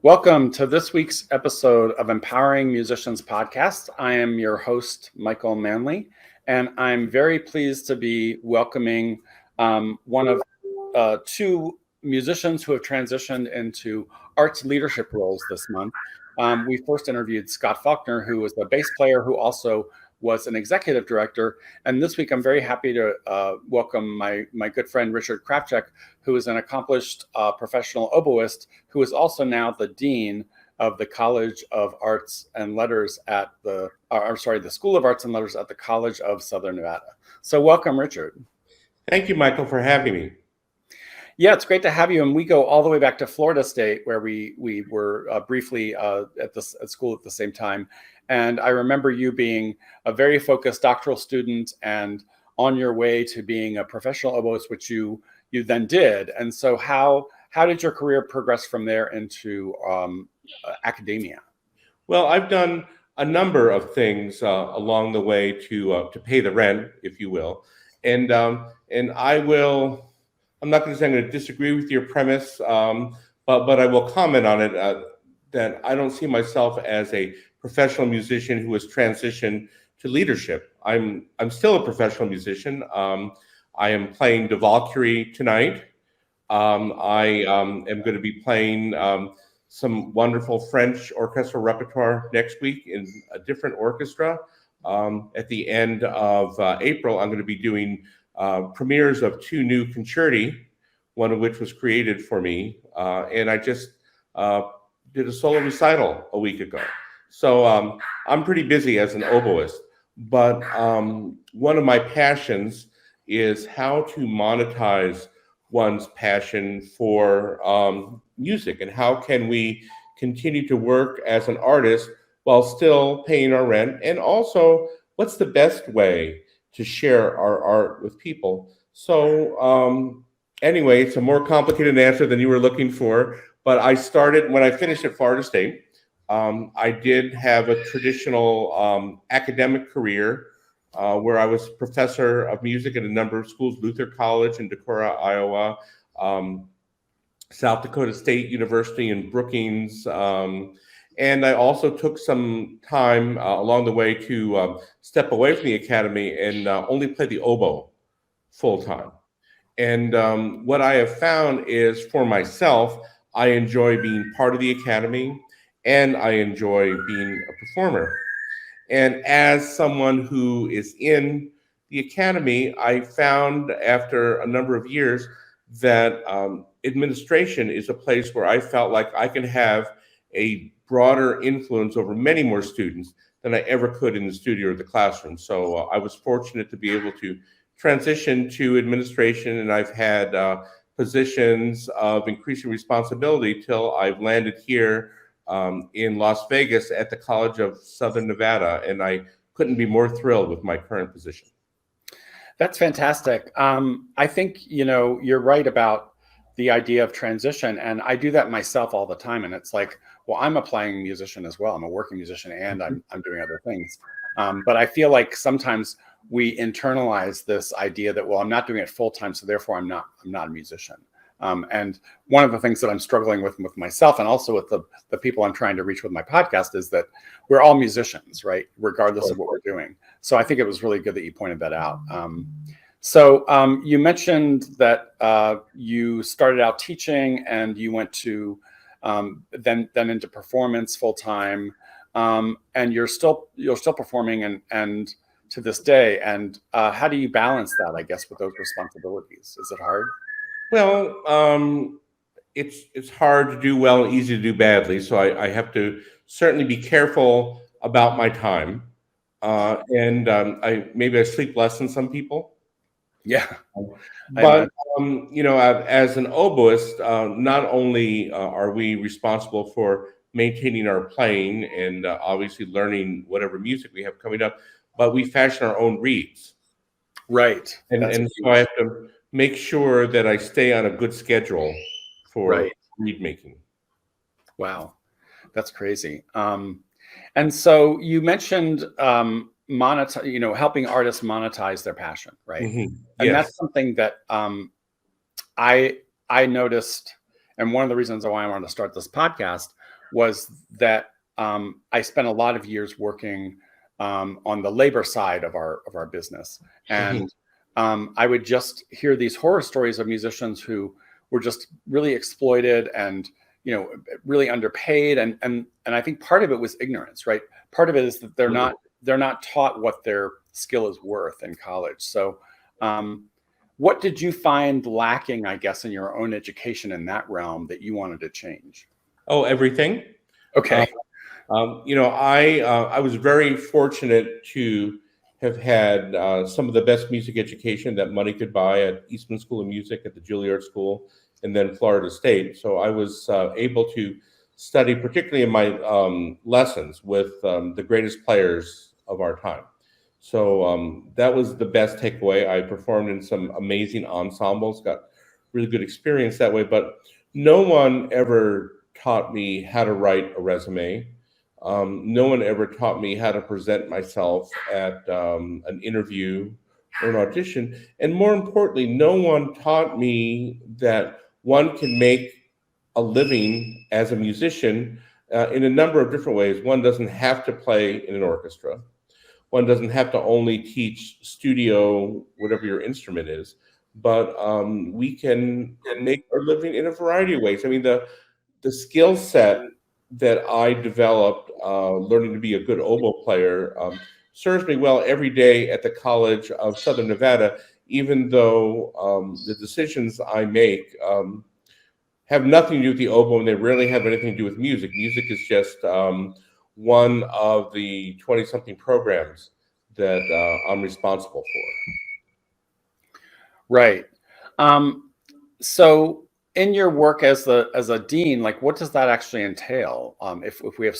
Welcome to this week's episode of Empowering Musicians Podcast. I am your host, Michael Manley, and I'm very pleased to be welcoming one of two musicians who have transitioned into arts leadership roles this month. We first interviewed Scott Faulkner, who was a bass player who also was an executive director. And this week, I'm very happy to welcome my good friend, Richard Kravchak, who is an accomplished professional oboist, who is also now the dean of the College of Arts and Letters at the School of Arts and Letters at the College of Southern Nevada. So welcome, Richard. Thank you, Michael, for having me. Yeah, it's great to have you. And we go all the way back to Florida State, where we were briefly at school at the same time. And I remember you being a very focused doctoral student and on your way to being a professional oboist, which you then did. And so how did your career progress from there into academia? Well, I've done a number of things along the way to pay the rent, if you will. And I'm not going to say I'm going to disagree with your premise, but I will comment on it that I don't see myself as a professional musician who has transitioned to leadership. I'm still a professional musician. I am playing the Valkyrie tonight. I am going to be playing some wonderful French orchestral repertoire next week in a different orchestra. At the end of April, I'm going to be doing premieres of two new concerti, one of which was created for me, and I just did a solo recital a week ago. So I'm pretty busy as an oboist, but one of my passions is how to monetize one's passion for music, and how can we continue to work as an artist while still paying our rent, and also what's the best way to share our art with people. So anyway, it's a more complicated answer than you were looking for, but I started when I finished at Florida State. I did have a traditional academic career where I was professor of music at a number of schools, Luther College in Decorah, Iowa, South Dakota State University in Brookings, and I also took some time along the way to step away from the academy and only play the oboe full time. And what I have found is, for myself, I enjoy being part of the academy and I enjoy being a performer. And as someone who is in the academy, I found after a number of years that administration is a place where I felt like I can have a broader influence over many more students than I ever could in the studio or the classroom. So I was fortunate to be able to transition to administration, and I've had positions of increasing responsibility till I've landed here in Las Vegas at the College of Southern Nevada, and I couldn't be more thrilled with my current position. That's fantastic. I think, you're right about the idea of transition, and I do that myself all the time. And it's like, well, I'm a playing musician as well. I'm a working musician, and I'm doing other things. But I feel like sometimes we internalize this idea that, well, I'm not doing it full time, so therefore I'm not a musician. And one of the things that I'm struggling with myself, and also with the people I'm trying to reach with my podcast, is that we're all musicians, right? Regardless of what we're doing. So I think it was really good that you pointed that out. So you mentioned that you started out teaching, and you went to then into performance full time, and you're still performing and to this day. And how do you balance that, I guess, with those responsibilities? Is it hard? Well, it's hard to do well and easy to do badly. So I have to certainly be careful about my time, and I sleep less than some people. Yeah, but as an oboist, not only are we responsible for maintaining our playing and obviously learning whatever music we have coming up, but we fashion our own reeds. Right. And so I have to make sure that I stay on a good schedule for reed making. Wow, that's crazy. And so you mentioned helping artists monetize their passion, right? Mm-hmm. And that's something that I noticed, and one of the reasons why I wanted to start this podcast was that I spent a lot of years working on the labor side of our business, and I would just hear these horror stories of musicians who were just really exploited and really underpaid, and I think part of it was ignorance, right? Part of it is that they're not taught what their skill is worth in college. So what did you find lacking, I guess, in your own education in that realm that you wanted to change? Oh, everything. Okay. I was very fortunate to have had some of the best music education that money could buy at Eastman School of Music, at the Juilliard School, and then Florida State. So I was able to study, particularly in my lessons, with the greatest players of our time. So that was the best takeaway. I performed in some amazing ensembles, got really good experience that way, but no one ever taught me how to write a resume. No one ever taught me how to present myself at an interview or an audition. And more importantly, no one taught me that one can make a living as a musician in a number of different ways. One doesn't have to play in an orchestra. One doesn't have to only teach studio, whatever your instrument is, but we can make our living in a variety of ways. I mean, the skill set that I developed learning to be a good oboe player serves me well every day at the College of Southern Nevada, even though the decisions I make have nothing to do with the oboe, and they rarely have anything to do with music. Music is just one of the 20-something programs that I'm responsible for. Right. So in your work as a dean, like what does that actually entail? If we have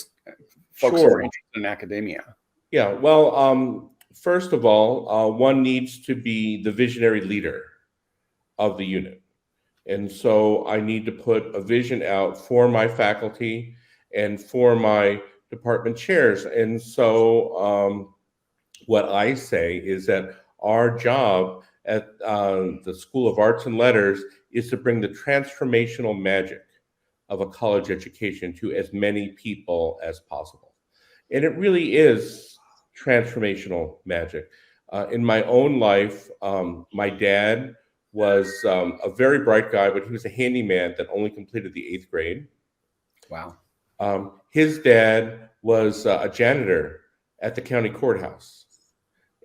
folks who are interested in academia. Yeah, well, first of all, one needs to be the visionary leader of the unit. And so I need to put a vision out for my faculty and for my department chairs. And so what I say is that our job at the School of Arts and Letters is to bring the transformational magic of a college education to as many people as possible. And it really is transformational magic. In my own life, my dad was a very bright guy, but he was a handyman that only completed the 8th grade. Wow. His dad was a janitor at the county courthouse.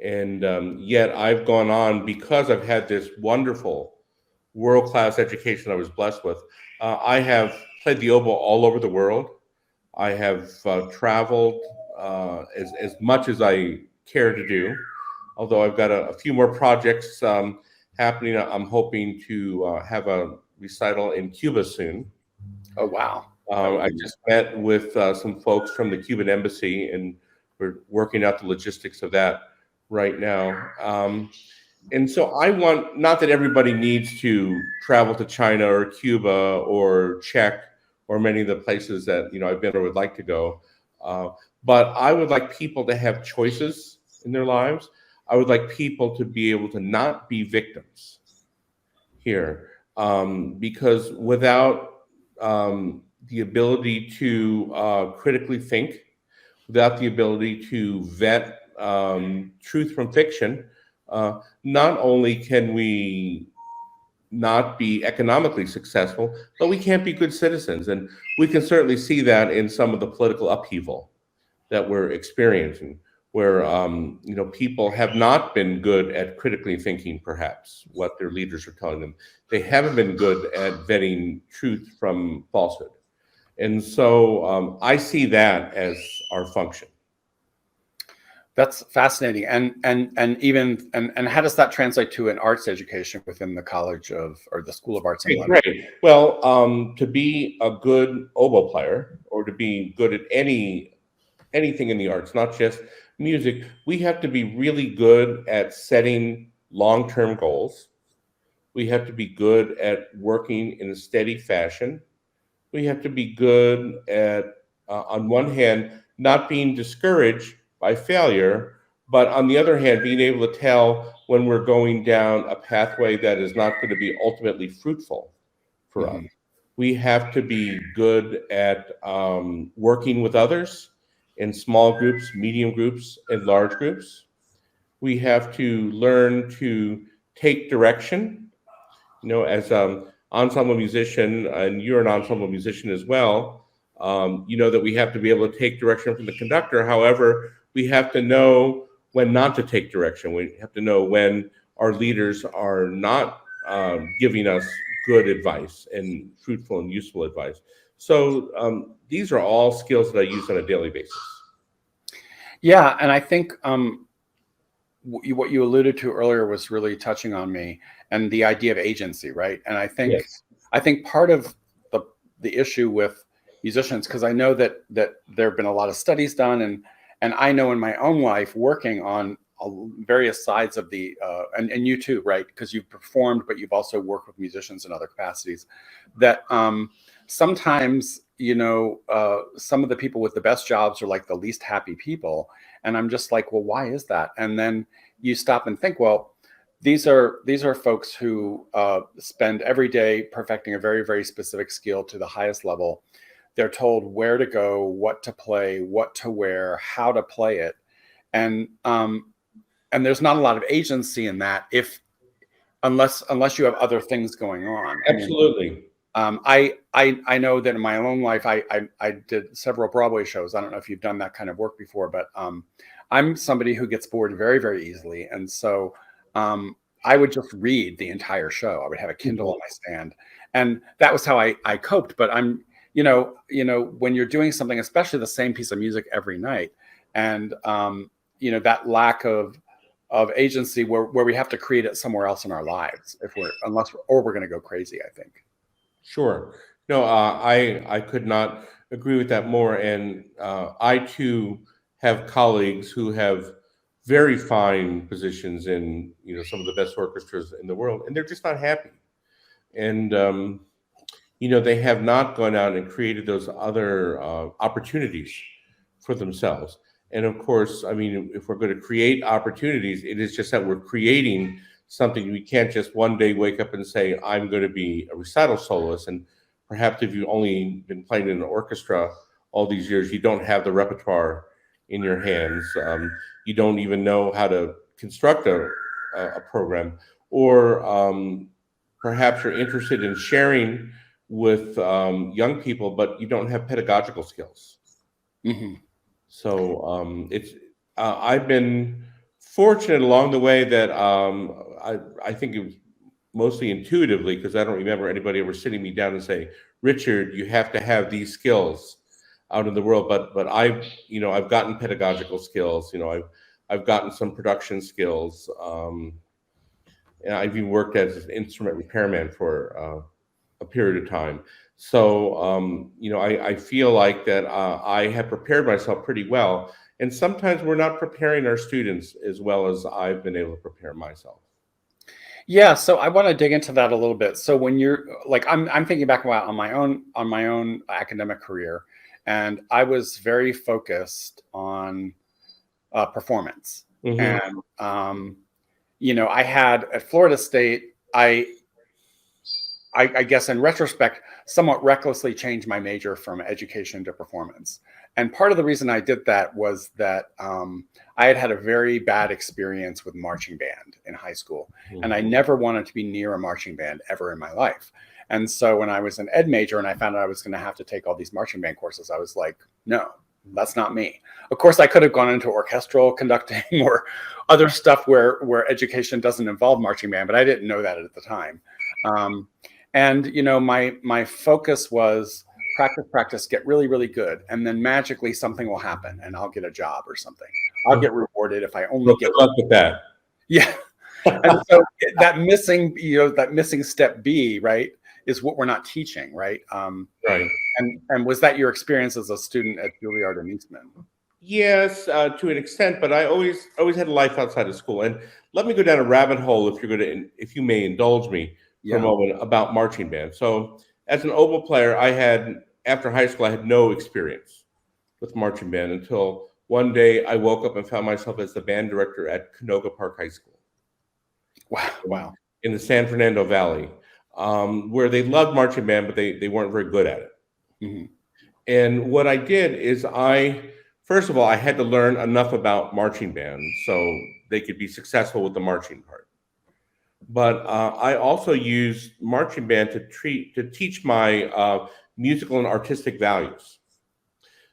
And yet I've gone on, because I've had this wonderful world-class education I was blessed with. I have played the oboe all over the world. I have traveled as much as I care to do, although I've got a few more projects happening. I'm hoping to have a recital in Cuba soon. Oh, wow. I just met with some folks from the Cuban embassy, and we're working out the logistics of that right now. And so I want, not that everybody needs to travel to China or Cuba or Czech or many of the places that I've been or would like to go, but I would like people to have choices in their lives. I would like people to be able to not be victims here, because without the ability to critically think, without the ability to vet truth from fiction, not only can we not be economically successful, but we can't be good citizens. And we can certainly see that in some of the political upheaval that we're experiencing, where people have not been good at critically thinking, perhaps, what their leaders are telling them. They haven't been good at vetting truth from falsehood. And so I see that as our function. That's fascinating. And how does that translate to an arts education within the College of, or the School of Arts and Letters? Great. Well, to be a good oboe player, or to be good at anything in the arts, not just music, we have to be really good at setting long-term goals. We have to be good at working in a steady fashion. We have to be good at, on one hand, not being discouraged by failure, but on the other hand, being able to tell when we're going down a pathway that is not going to be ultimately fruitful for us. We have to be good at working with others in small groups, medium groups, and large groups. We have to learn to take direction. As ensemble musician, and you're an ensemble musician as well, you know that we have to be able to take direction from the conductor. However, we have to know when not to take direction. We have to know when our leaders are not giving us good advice and fruitful and useful advice. So these are all skills that I use on a daily basis. Yeah, and I think what you alluded to earlier was really touching on me, and the idea of agency, right? And Yes. I think part of the issue with musicians, because I know that there have been a lot of studies done, and I know in my own life working on various sides of the and you too, right? Because you've performed, but you've also worked with musicians in other capacities. That sometimes some of the people with the best jobs are like the least happy people, and I'm just like, well, why is that? And then you stop and think, well, these are folks who spend every day perfecting a very, very specific skill to the highest level. They're told where to go, what to play, what to wear, how to play it, and there's not a lot of agency in that, unless you have other things going on. Absolutely. I know that in my own life, I did several Broadway shows. I don't know if you've done that kind of work before, but I'm somebody who gets bored very, very easily. And so I would just read the entire show. I would have a Kindle on my stand. And that was how I coped. But when you're doing something, especially the same piece of music every night, and that lack of agency where we have to create it somewhere else in our lives, we're going to go crazy, I think. Sure. No, I could not agree with that more. And I too have colleagues who have very fine positions in some of the best orchestras in the world, and they're just not happy. And they have not gone out and created those other opportunities for themselves. And of course, I mean, if we're going to create opportunities, it is just that we're creating something. We can't just one day wake up and say, I'm going to be a recital soloist. And perhaps if you've only been playing in an orchestra all these years, you don't have the repertoire in your hands. You don't even know how to construct a program. Or perhaps you're interested in sharing with young people, but you don't have pedagogical skills. Mm-hmm. So I've been fortunate along the way that I think it was mostly intuitively, because I don't remember anybody ever sitting me down and say, Richard, you have to have these skills out in the world. But I've gotten pedagogical skills. I've gotten some production skills. And I've even worked as an instrument repairman for a period of time. So, I feel like that I have prepared myself pretty well. And sometimes we're not preparing our students as well as I've been able to prepare myself. Yeah, so I want to dig into that a little bit. So when you're like, I'm thinking back about on my own academic career, and I was very focused on performance. Mm-hmm. And I had at Florida State, I guess in retrospect, somewhat recklessly changed my major from education to performance. And part of the reason I did that was that I had a very bad experience with marching band in high school. Mm-hmm. And I never wanted to be near a marching band ever in my life. And so when I was an ed major and I found out I was going to have to take all these marching band courses, I was like, no, that's not me. Of course, I could have gone into orchestral conducting or other stuff where education doesn't involve marching band, but I didn't know that at the time. And my focus was practice, get really, really good, and then magically something will happen, and I'll get a job or something. I'll get rewarded if I only get. Good luck with that. Yeah, and so that missing step B, right, is what we're not teaching, right? Right. And was that your experience as a student at Juilliard and Eastman? Yes, to an extent, but I always had a life outside of school. And let me go down a rabbit hole, if you may indulge me for a moment, about marching band. So as an oboe player, after high school, I had no experience with marching band until one day I woke up and found myself as the band director at Canoga Park High School. Wow. In the San Fernando Valley. where they loved marching band, but they weren't very good at it. Mhm. And what I did is first of all, I had to learn enough about marching band so they could be successful with the marching part. But I also used marching band to teach my musical and artistic values.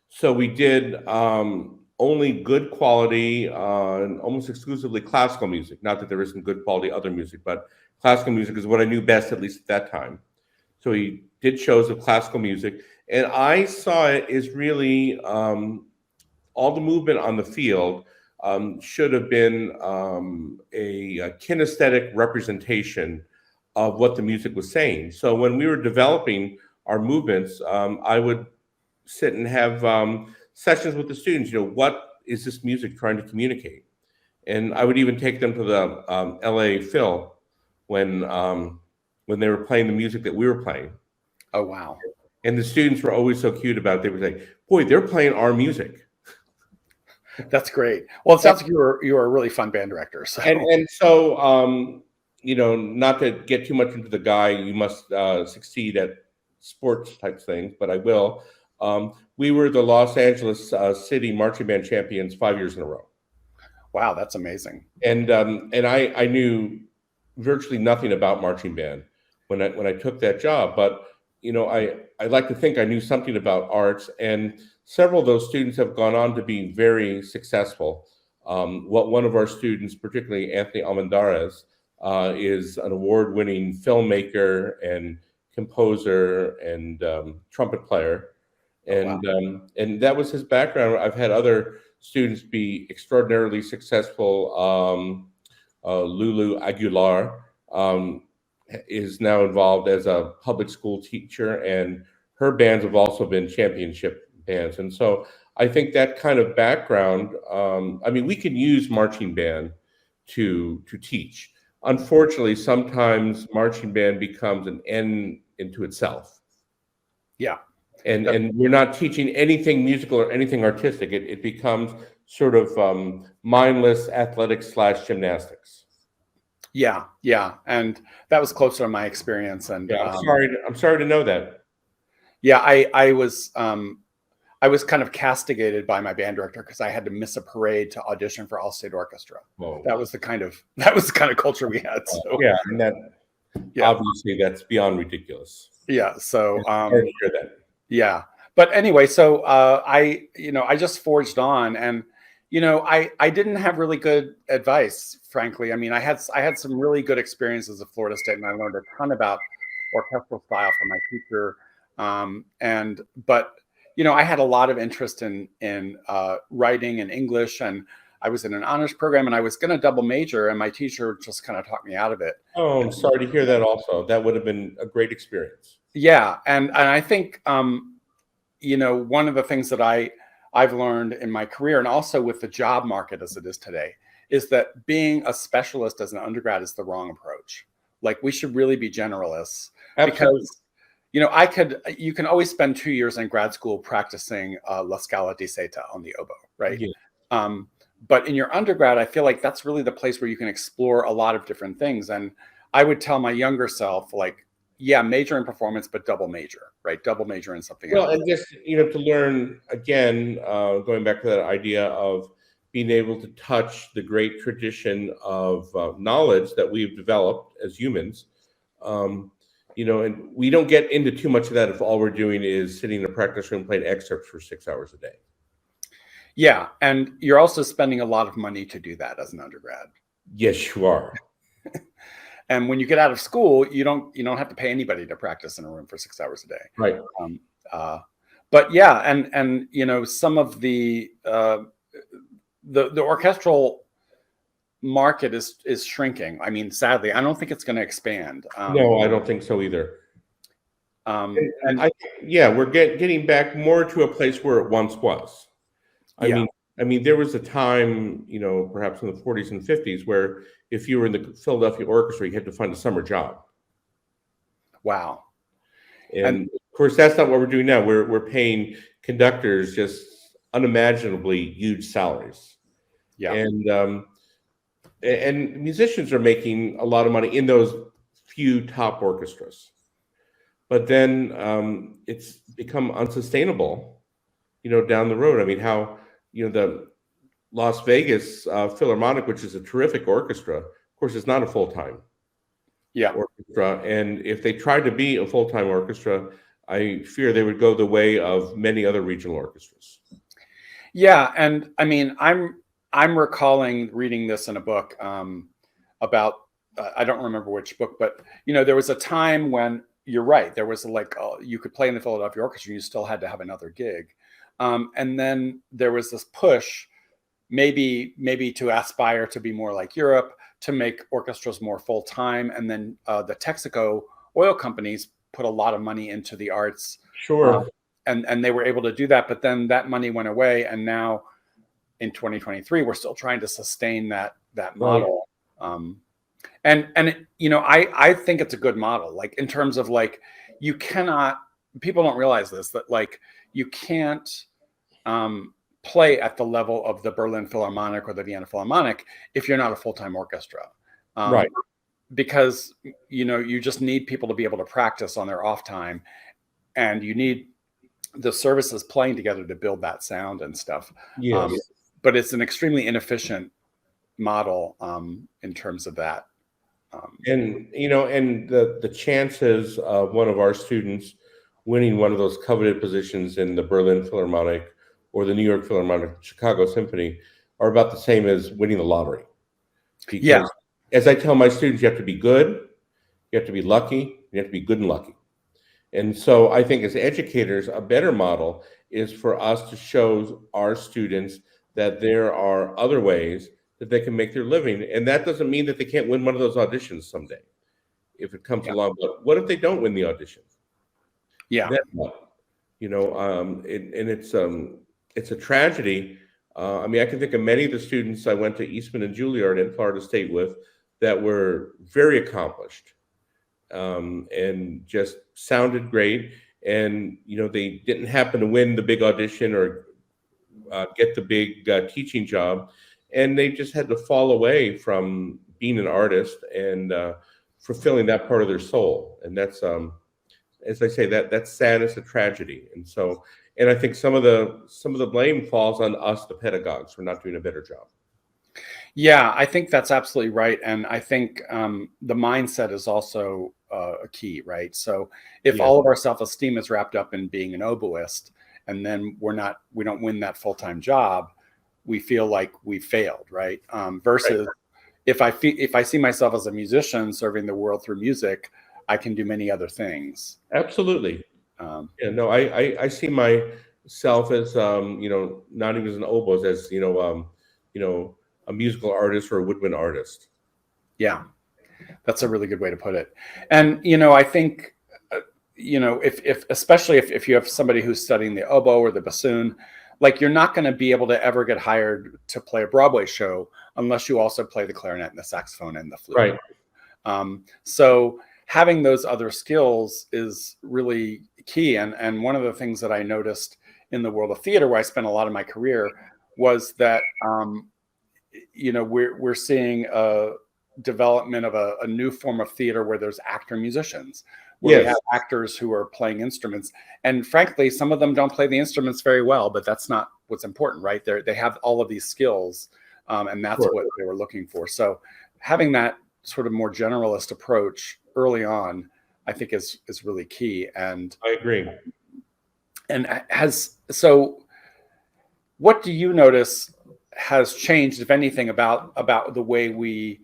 So we did only good quality and almost exclusively classical music. Not that there isn't good quality other music, but classical music is what I knew best, at least at that time. So we did shows of classical music, and I saw it as really all the movement on the field should have been a kinesthetic representation of what the music was saying. So when we were developing our movements, I would sit and have sessions with the students. What is this music trying to communicate? And I would even take them to the LA Phil when they were playing the music that we were playing. Oh, wow. And the students were always so cute about it. They would say, "Boy, they're playing our music." That's great. Well, it sounds like you were a really fun band director. So. And so, not to get too much into the guy, you must succeed at sports type things, but I will. We were the Los Angeles City marching band champions 5 years in a row. Wow, that's amazing. And I knew virtually nothing about marching band when I took that job, but I like to think I knew something about arts, and several of those students have gone on to be very successful. One of our students, particularly Anthony Almendarez, is an award-winning filmmaker and composer and trumpet player, and and that was his background. I've had other students be extraordinarily successful. Lulu Aguilar is now involved as a public school teacher, and her bands have also been championship bands. And so I think that kind of background, we can use marching band to teach. Unfortunately, sometimes marching band becomes an end into itself. Yeah. And we're not teaching anything musical or anything artistic. It becomes sort of mindless athletics / gymnastics. Yeah, and that was closer to my experience. And yeah, I'm sorry to know that. Yeah, I was kind of castigated by my band director because I had to miss a parade to audition for All State Orchestra. Whoa. That was the kind of culture we had. So. Yeah, and obviously that's beyond ridiculous. Yeah, so hard to hear that. Yeah, but anyway, so I just forged on, and I didn't have really good advice, frankly. I mean, I had some really good experiences at Florida State, and I learned a ton about orchestral style from my teacher. But I had a lot of interest in writing and English, and I was in an honors program, and I was going to double major, and my teacher just kind of talked me out of it. Oh, I'm sorry to hear that. Also, that would have been a great experience. Yeah, and I think one of the things that I've learned in my career, and also with the job market as it is today, is that being a specialist as an undergrad is the wrong approach. Like, we should really be generalists. Absolutely. Because you can always spend 2 years in grad school practicing La Scala di Seta on the oboe, right? Yeah. But in your undergrad, I feel like that's really the place where you can explore a lot of different things. And I would tell my younger self, like, yeah, major in performance, but double major, right? Double major in something else. Well, and just, to learn, again, going back to that idea of being able to touch the great tradition of knowledge that we've developed as humans, and we don't get into too much of that if all we're doing is sitting in a practice room playing excerpts for 6 hours a day. Yeah, and you're also spending a lot of money to do that as an undergrad. Yes, you are. And when you get out of school, you don't have to pay anybody to practice in a room for 6 hours a day. Right. But yeah, and some of the orchestral market is shrinking. I mean, sadly, I don't think it's going to expand. No, I don't think so either. We're getting back more to a place where it once was. I mean, there was a time, perhaps in the 40s and 50s, where if you were in the Philadelphia Orchestra, you had to find a summer job. Wow. And of course, that's not what we're doing now. We're paying conductors just unimaginably huge salaries. Yeah. And musicians are making a lot of money in those few top orchestras. But then it's become unsustainable, down the road. I mean, how, the Las Vegas Philharmonic, which is a terrific orchestra, of course, is not a full-time Yeah. orchestra. And if they tried to be a full-time orchestra, I fear they would go the way of many other regional orchestras. Yeah, and I mean, I'm recalling reading this in a book about I don't remember which book, but there was a time when you're right. There was like you could play in the Philadelphia Orchestra, and you still had to have another gig, and then there was this push, maybe to aspire to be more like Europe, to make orchestras more full time, and then the Texaco oil companies put a lot of money into the arts. Sure. And they were able to do that, but then that money went away, and now in 2023 we're still trying to sustain that model. And I think it's a good model, like in terms of like you cannot, people don't realize this, that like you can't play at the level of the Berlin Philharmonic or the Vienna Philharmonic if you're not a full-time orchestra, Right. because you just need people to be able to practice on their off time, and you need the services playing together to build that sound and stuff. Yes. But it's an extremely inefficient model in terms of that. And the chances of one of our students winning one of those coveted positions in the Berlin Philharmonic or the New York Philharmonic, Chicago Symphony are about the same as winning the lottery. Because as I tell my students, you have to be good, you have to be lucky, you have to be good and lucky. And so I think as educators, a better model is for us to show our students that there are other ways that they can make their living. And that doesn't mean that they can't win one of those auditions someday, if it comes along. But what if they don't win the audition? Yeah. Then what? It's a tragedy. I mean, I can think of many of the students I went to Eastman and Juilliard in Florida State with that were very accomplished. And just sounded great, and they didn't happen to win the big audition or get the big teaching job, and they just had to fall away from being an artist and fulfilling that part of their soul. And that's as I say, that's sad. It's a tragedy. And I think some of the blame falls on us, the pedagogues, for not doing a better job. Yeah, I think that's absolutely right. And I think the mindset is also a key, right? So if all of our self-esteem is wrapped up in being an oboist, and then we don't win that full-time job, we feel like we failed, right? Versus if I see myself as a musician serving the world through music, I can do many other things. Absolutely. I see myself as not even as an oboist, as a musical artist or a woodwind artist. Yeah, that's a really good way to put it. And I think if especially if you have somebody who's studying the oboe or the bassoon, like you're not going to be able to ever get hired to play a Broadway show unless you also play the clarinet and the saxophone and the flute. Right. So having those other skills is really key. And one of the things that I noticed in the world of theater, where I spent a lot of my career, was that we're seeing a development of a new form of theater where there's actor musicians, where we have actors who are playing instruments. And frankly, some of them don't play the instruments very well, but that's not what's important, right? They have all of these skills, and that's what they were looking for. So having that sort of more generalist approach early on, I think is really key. And I agree. And so what do you notice has changed, if anything, about the way we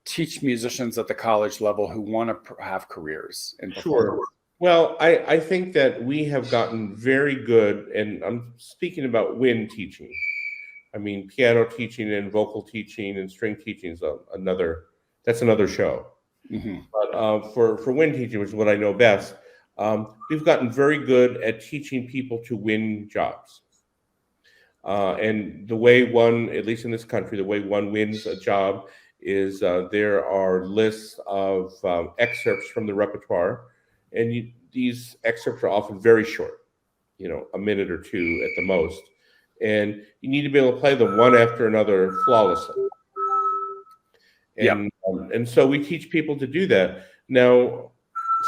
teach musicians at the college level who want to have careers in performance? Sure. Well, I think that we have gotten very good, and I'm speaking about wind teaching. I mean, piano teaching and vocal teaching and string teaching is another show. Mm-hmm. But for wind teaching, which is what I know best, we've gotten very good at teaching people to win jobs. And the way one, at least in this country, the way one wins a job is there are lists of excerpts from the repertoire, and these excerpts are often very short, a minute or two at the most, and you need to be able to play them one after another flawlessly. And so we teach people to do that. Now,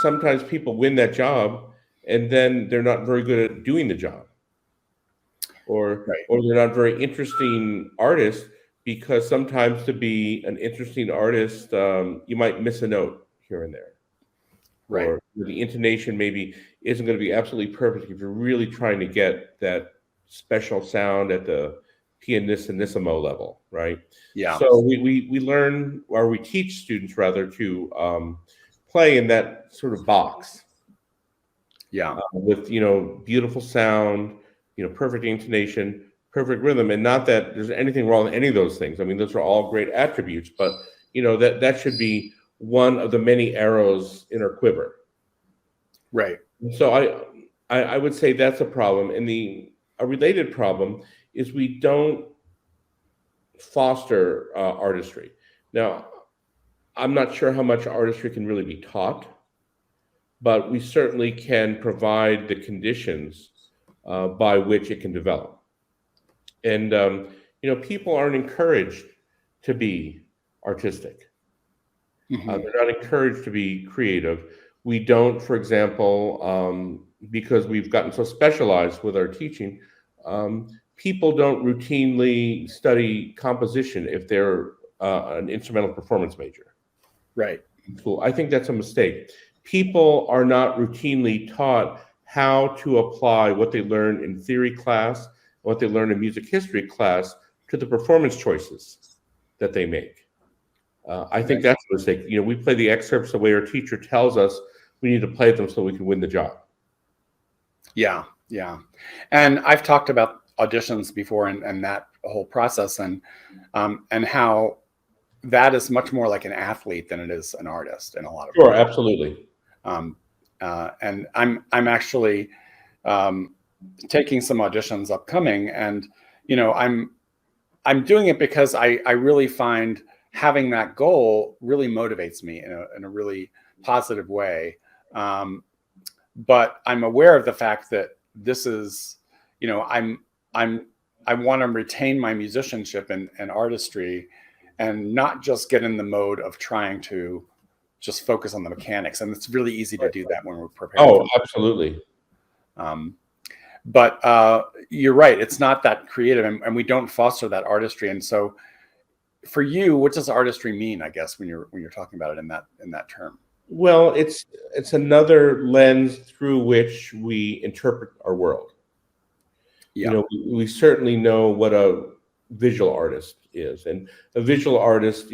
sometimes people win that job and then they're not very good at doing the job, Right. or they're not very interesting artists, because sometimes to be an interesting artist, you might miss a note here and there, Right. or the intonation maybe isn't going to be absolutely perfect if you're really trying to get that special sound at the pianissimo level, right? Yeah. So we learn, or we teach students rather, to play in that sort of box, Yeah. with beautiful sound, perfect intonation, perfect rhythm. And not that there's anything wrong with any of those things. I mean, those are all great attributes, but that should be one of the many arrows in our quiver. Right. So I would say that's a problem. And a related problem is we don't foster artistry. Now, I'm not sure how much artistry can really be taught, but we certainly can provide the conditions by which it can develop. And people aren't encouraged to be artistic. They're not encouraged to be creative. We don't, for example, because we've gotten so specialized with our teaching, people don't routinely study composition if they're an instrumental performance major. Right. Cool. I think that's a mistake. People are not routinely taught how to apply what they learn in theory class, what they learn in music history class, to the performance choices that they make. I think that's a mistake. We play the excerpts the way our teacher tells us we need to play them so we can win the job. Yeah. Yeah. And I've talked about auditions before, and that whole process, and how that is much more like an athlete than it is an artist in a lot of Sure, ways. absolutely. And I'm actually taking some auditions upcoming, and I'm doing it because I really find having that goal really motivates me in a really positive way. But I'm aware of the fact that this is, I want to retain my musicianship and artistry, and not just get in the mode of trying to just focus on the mechanics. And it's really easy to do that when we're preparing. Oh, absolutely. But you're right. It's not that creative, and we don't foster that artistry. And so for you, what does artistry mean, I guess, when you're talking about it in that term? Well, it's another lens through which we interpret our world. Yeah. We certainly know what a visual artist is, and a visual artist,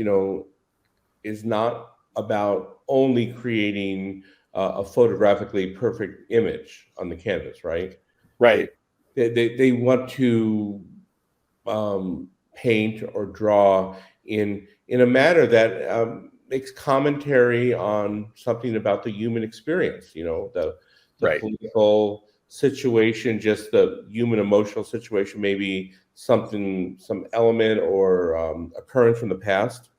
is not about only creating a photographically perfect image on the canvas, right? Right. They want to paint or draw in a manner that makes commentary on something about the human experience, the Right. political situation, just the human emotional situation, maybe some element or occurrence from the past.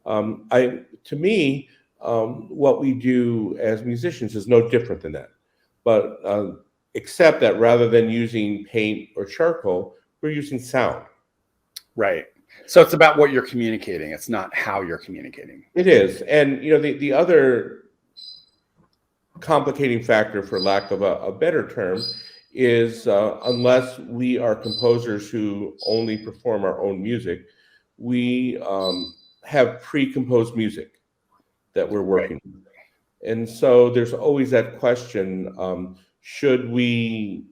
To me, what we do as musicians is no different than that, but except that rather than using paint or charcoal, we're using sound. Right. So it's about what you're communicating. It's not how you're communicating. It is. And the other complicating factor, for lack of a better term, is unless we are composers who only perform our own music, we have pre-composed music that we're working with. And so there's always that question, should we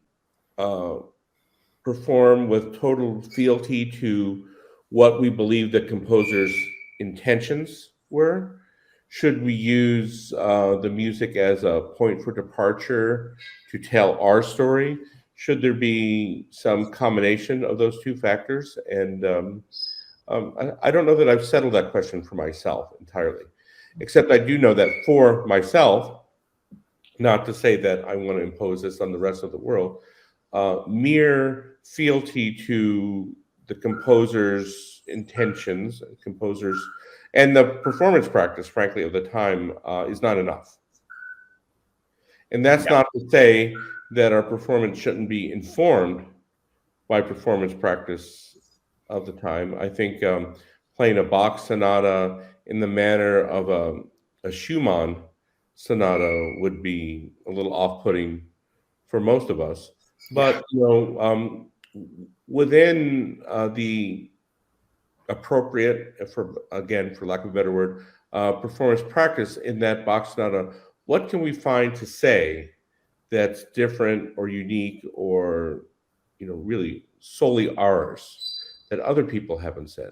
perform with total fealty to what we believe the composer's intentions were? Should we use the music as a point for departure to tell our story? Should there be some combination of those two factors? And I don't know that I've settled that question for myself entirely, except I do know that for myself, not to say that I want to impose this on the rest of the world, mere fealty to the composer's intentions, and the performance practice, frankly, of the time is not enough. And that's not to say that our performance shouldn't be informed by performance practice of the time. I think playing a Bach sonata in the manner of a Schumann sonata would be a little off-putting for most of us. Yeah. But within the appropriate, for lack of a better word, performance practice in that Bach sonata, what can we find to say that's different or unique or really solely ours that other people haven't said?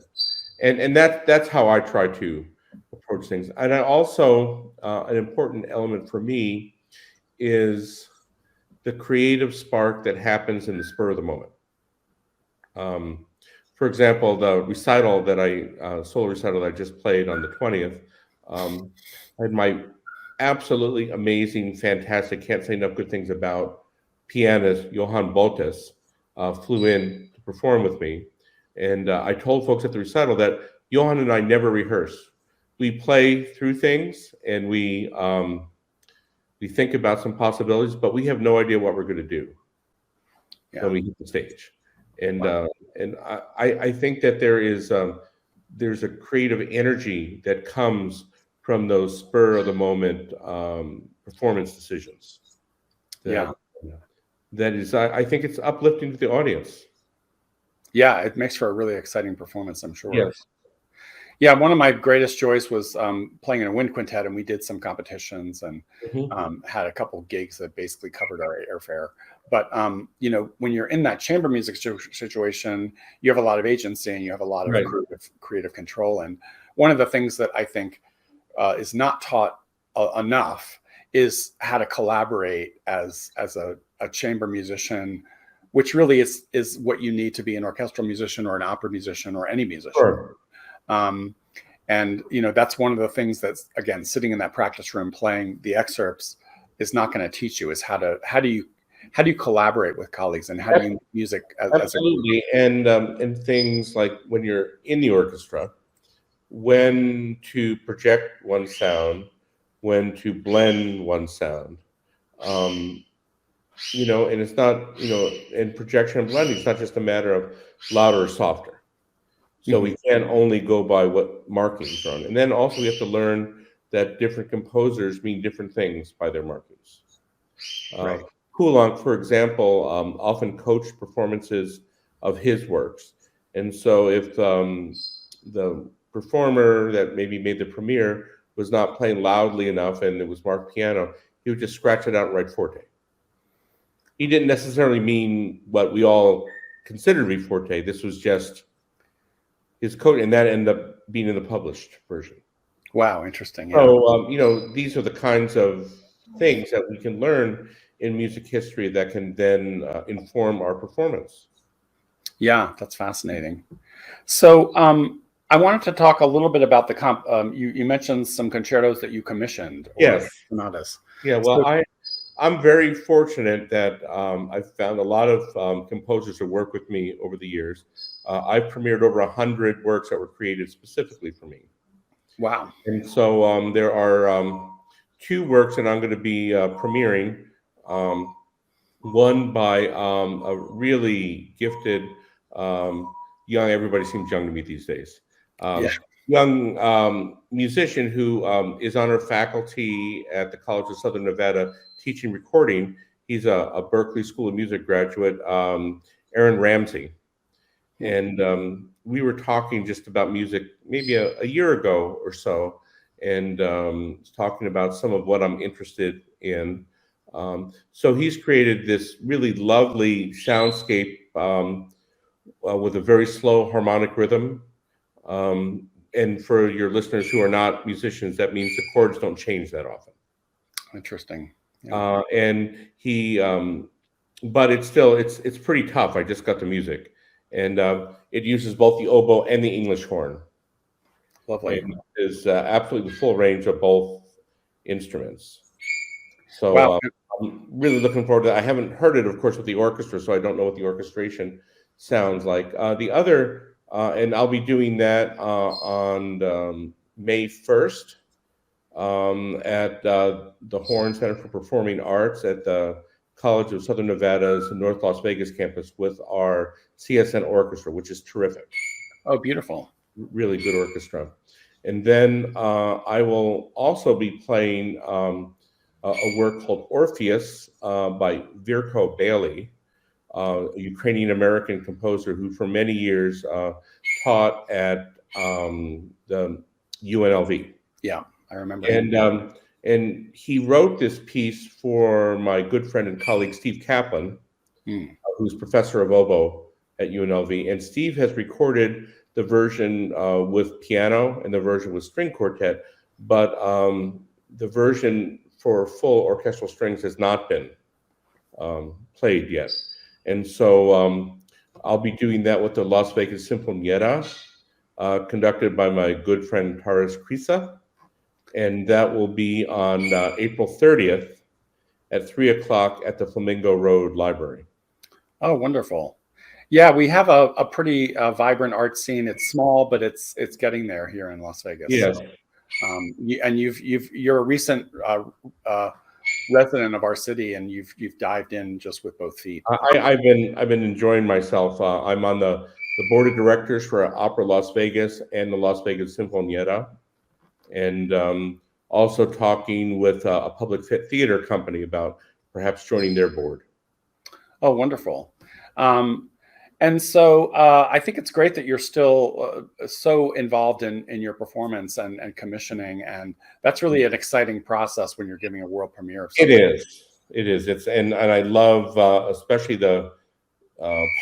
And that's how I try to approach things. And I also an important element for me is the creative spark that happens in the spur of the moment. For example, the recital that solo recital that I just played on the 20th, I had my absolutely amazing, fantastic, can't say enough good things about pianist Johann Botes flew in to perform with me. And I told folks at the recital that Johann and I never rehearse. We play through things and we think about some possibilities, but we have no idea what we're going to do when we hit the stage. And Wow. I think that there's a creative energy that comes from those spur of the moment performance decisions. Yeah. That is, I think it's uplifting to the audience. Yeah, it makes for a really exciting performance, I'm sure. Yes. Yeah, one of my greatest joys was playing in a wind quintet, and we did some competitions and had a couple gigs that basically covered our airfare. But when you're in that chamber music situation, you have a lot of agency and you have a lot of Right. creative control. And one of the things that I think is not taught enough is how to collaborate as a chamber musician, which really is what you need to be an orchestral musician or an opera musician or any musician. Sure. And that's one of the things that's, again, sitting in that practice room playing the excerpts is not going to teach you, is how do you collaborate with colleagues and how do you make music as Absolutely. And things like when you're in the orchestra, when to project one sound, when to blend one sound. And it's not, in projection and blending, it's not just a matter of louder or softer. So we can't only go by what markings are on. And then also we have to learn that different composers mean different things by their markings. Right. Poulenc, for example, often coached performances of his works. And so if the performer that maybe made the premiere was not playing loudly enough and it was marked piano, he would just scratch it out and write forte. He didn't necessarily mean what we all consider to be forte. This was just his code, and that ended up being in the published version. Wow, interesting. Yeah. So, these are the kinds of things that we can learn in music history that can then inform our performance. Yeah, that's fascinating. So I wanted to talk a little bit about the you mentioned some concertos that you commissioned. Yes. Sonatas. Yeah, well, I'm very fortunate that I've found a lot of composers who work with me over the years. I've premiered over 100 works that were created specifically for me. Wow. And so there are 2 works that I'm going to be premiering. One by a really gifted young, everybody seems young to me these days, young musician who is on our faculty at the College of Southern Nevada teaching recording. He's a Berklee School of Music graduate, Aaron Ramsey. And we were talking just about music maybe a year ago or so, and talking about some of what I'm interested in. So he's created this really lovely soundscape with a very slow harmonic rhythm. And for your listeners who are not musicians, that means the chords don't change that often. Interesting. Yeah. And he, but it's pretty tough. I just got the music, and it uses both the oboe and the English horn. Lovely. And is absolutely the full range of both instruments. So wow. I'm really looking forward to that. I haven't heard it, of course, with the orchestra, so I don't know what the orchestration sounds like. The other, and I'll be doing that on May 1st at the Horn Center for Performing Arts at the College of Southern Nevada's North Las Vegas campus with our CSN orchestra, which is terrific. Oh, beautiful. Really good orchestra. And then I will also be playing a work called Orpheus by Virko Bailey, a Ukrainian-American composer who for many years taught at the UNLV. Yeah, I remember. And he wrote this piece for my good friend and colleague Steve Kaplan, who's professor of oboe at UNLV. And Steve has recorded the version with piano and the version with string quartet, but the version for full orchestral strings has not been played yet. And so I'll be doing that with the Las Vegas Sinfonietta, conducted by my good friend Taras Krisa. And that will be on April 30th at 3 o'clock at the Flamingo Road Library. Oh, wonderful. Yeah, we have a pretty vibrant art scene. It's small, but it's getting there here in Las Vegas. Yes. So, and you're a recent resident of our city, and you've dived in just with both feet. I've been enjoying myself. I'm on the board of directors for Opera Las Vegas and the Las Vegas Sinfonietta, and also talking with a public theater company about perhaps joining their board. Oh, wonderful. And so I think it's great that you're still so involved in your performance and commissioning, and that's really an exciting process when you're giving a world premiere of something. It is. And I love especially the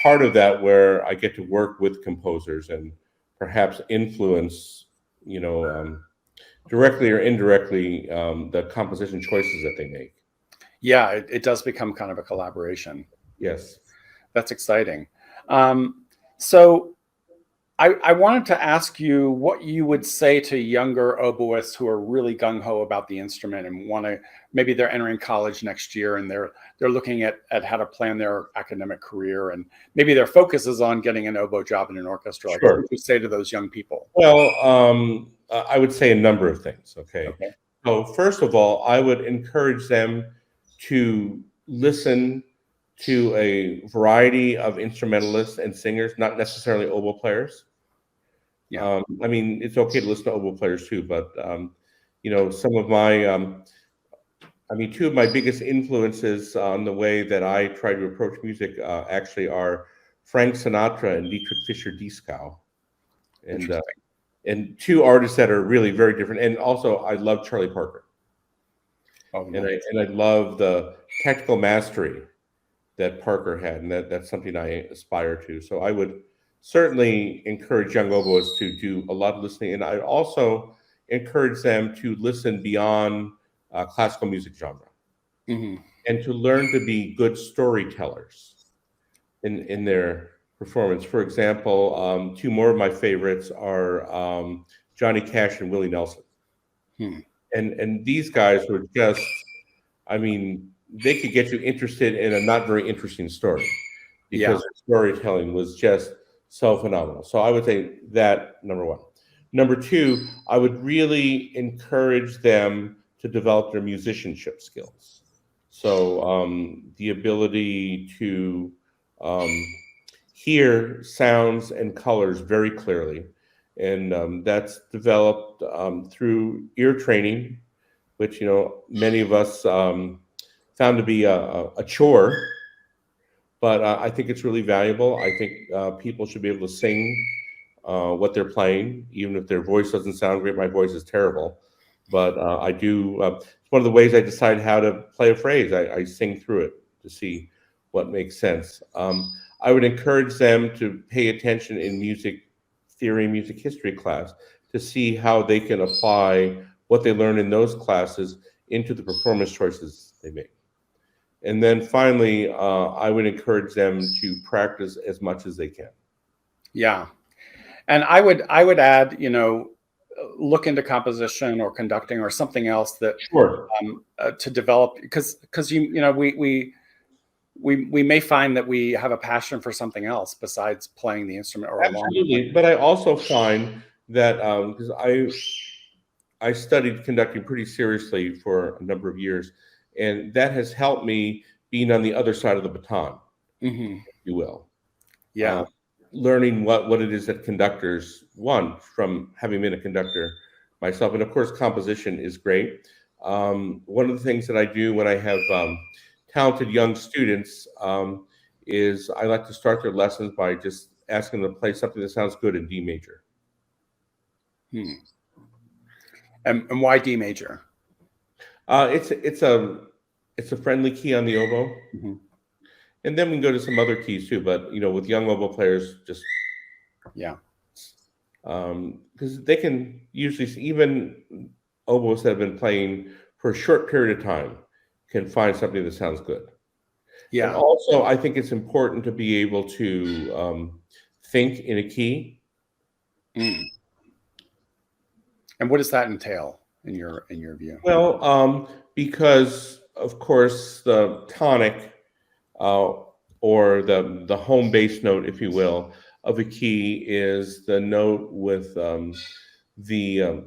part of that where I get to work with composers and perhaps influence, directly or indirectly, the composition choices that they make. Yeah, it does become kind of a collaboration. Yes. That's exciting. So I wanted to ask you what you would say to younger oboists who are really gung-ho about the instrument and maybe they're entering college next year and they're looking at how to plan their academic career, and maybe their focus is on getting an oboe job in an orchestra. Sure. What would you say to those young people? Well, I would say a number of things. Okay. So first of all, I would encourage them to listen to a variety of instrumentalists and singers, not necessarily oboe players. Yeah. I mean, it's okay to listen to oboe players too, but some of my, two of my biggest influences on the way that I try to approach music actually are Frank Sinatra and Dietrich Fischer-Dieskau, and two artists that are really very different. And also, I love Charlie Parker. Oh, nice. And I love the technical mastery that Parker had, and that's something I aspire to. So I would certainly encourage young oboists to do a lot of listening, and I also encourage them to listen beyond classical music genre, and to learn to be good storytellers in their performance. For example, two more of my favorites are Johnny Cash and Willie Nelson, and these guys were just, they could get you interested in a not very interesting story because their storytelling was just so phenomenal. So I would say that, number one. Number two, I would really encourage them to develop their musicianship skills. So the ability to hear sounds and colors very clearly. And that's developed through ear training, which, many of us found to be a chore, but I think it's really valuable. I think people should be able to sing what they're playing, even if their voice doesn't sound great. My voice is terrible, but I do. It's one of the ways I decide how to play a phrase. I sing through it to see what makes sense. I would encourage them to pay attention in music theory, music history class to see how they can apply what they learn in those classes into the performance choices they make. And then finally, I would encourage them to practice as much as they can. Yeah. And I would add, look into composition or conducting or something else that to develop, because we may find that we have a passion for something else besides playing the instrument or absolutely. But I also find that because I studied conducting pretty seriously for a number of years, and that has helped me being on the other side of the baton, if you will. Yeah. Learning what it is that conductors want from having been a conductor myself. And of course, composition is great. One of the things that I do when I have talented young students is I like to start their lessons by just asking them to play something that sounds good in D major. And why D major? It's a friendly key on the oboe, and then we can go to some other keys too. But with young oboe players, just because they can usually, even oboes that have been playing for a short period of time, can find something that sounds good. Yeah. And also, I think it's important to be able to think in a key. And what does that entail in your view? Well, because of course the tonic or the home bass note, if you will, of a key is the note with the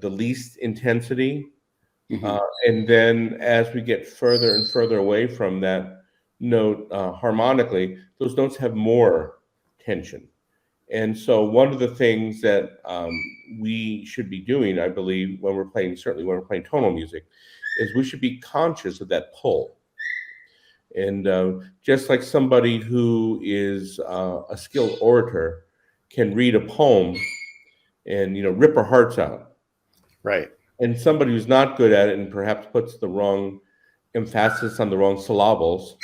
least intensity. And then as we get further and further away from that note harmonically, those notes have more tension. And so one of the things that we should be doing, I believe, when we're playing, certainly when we're playing tonal music, is we should be conscious of that pull. And just like somebody who is a skilled orator can read a poem and rip our hearts out. Right. And somebody who's not good at it and perhaps puts the wrong emphasis on the wrong syllables,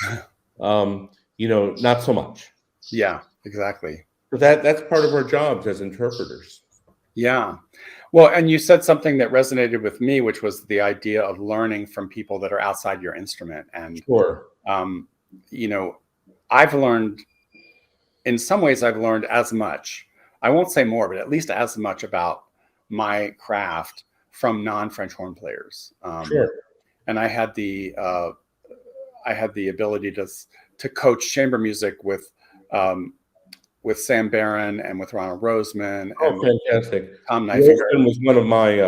not so much. Yeah, exactly. That's part of our jobs as interpreters. Yeah. Well, and you said something that resonated with me, which was the idea of learning from people that are outside your instrument. And, Sure. I've learned, in some ways, I've learned as much, I won't say more, but at least as much about my craft from non-French horn players. Sure. And I had the ability to coach chamber music with Sam Barron and with Ronald Roseman. Oh, fantastic. Tom Knifinger was one of my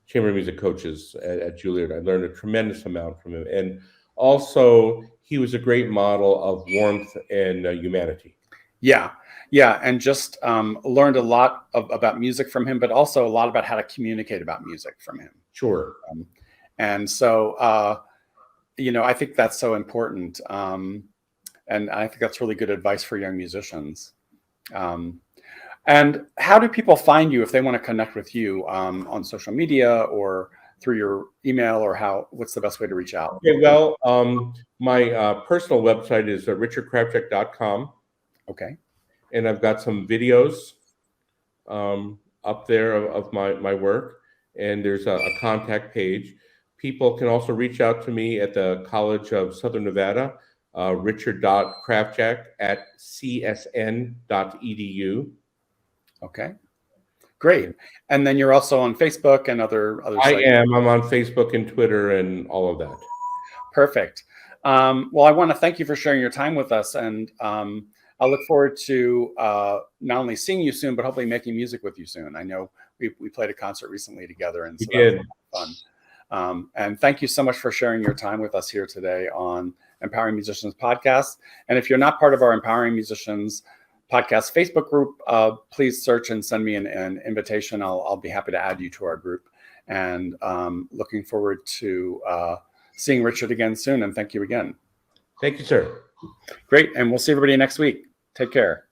chamber music coaches at Juilliard. I learned a tremendous amount from him. And also, he was a great model of warmth and humanity. Yeah. Yeah. And just learned a lot about music from him, but also a lot about how to communicate about music from him. Sure. And so, I think that's so important. And I think that's really good advice for young musicians. And how do people find you if they want to connect with you on social media or through your email, or what's the best way to reach out? Okay, well, my personal website is richardkravchak.com. Okay. And I've got some videos up there of my work. And there's a contact page. People can also reach out to me at the College of Southern Nevada, richard.kravchak@csn.edu. Okay, great. And then you're also on Facebook and other sites. I'm on Facebook and Twitter and all of that. Perfect. Well, I want to thank you for sharing your time with us, and I look forward to not only seeing you soon, but hopefully making music with you soon. I know we played a concert recently together, and so that was fun. And thank you so much for sharing your time with us here today on Empowering Musicians Podcast. And if you're not part of our Empowering Musicians Podcast Facebook group, please search and send me an invitation. I'll be happy to add you to our group. And looking forward to seeing Richard again soon. And thank you again. Thank you, sir. Great. And we'll see everybody next week. Take care.